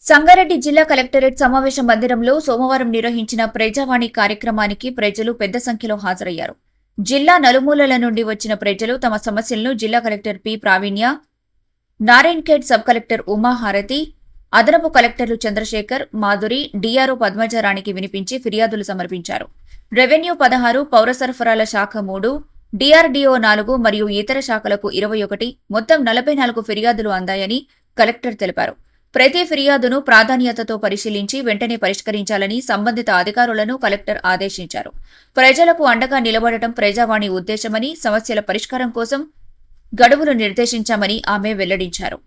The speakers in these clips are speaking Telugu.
సంగారెడ్డి జిల్లా కలెక్టరేట్ సమావేశ మందిరంలో సోమవారం నిర్వహించిన ప్రజావాణి కార్యక్రమానికి ప్రజలు పెద్ద సంఖ్యలో హాజరయ్యారు. జిల్లా నలుమూలల నుండి వచ్చిన ప్రజలు తమ సమస్యలను జిల్లా కలెక్టర్ పి ప్రావీణ్య, నారాయణఖేడ్ సబ్ కలెక్టర్ ఉమాహారతి, అదనపు కలెక్టర్లు చంద్రశేఖర్, మాధురి, డిఆర్ఓ పద్మజారాణికి వినిపించి ఫిర్యాదులు సమర్పించారు. రెవెన్యూ 16, పౌర సరఫరాల శాఖ 3, డిఆర్డీఓ 4 మరియు ఇతర శాఖలకు 21, మొత్తం 44 ఫిర్యాదులు అందాయని కలెక్టర్ తెలిపారు. ప్రతి ఫిర్యాదును ప్రాధాన్యతతో పరిశీలించి వెంటనే పరిష్కరించాలని సంబంధిత అధికారులను కలెక్టర్ ఆదేశించారు. ప్రజలకు అండగా నిలబడటం ప్రజావాణి ఉద్దేశమని, సమస్యల పరిష్కారం కోసం గడువులు నిర్దేశించామని ఆమె వెల్లడించారు.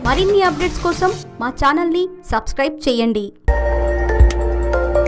మరిన్ని అప్డేట్స్ కోసం మా ఛానల్ని సబ్స్క్రైబ్ చేయండి.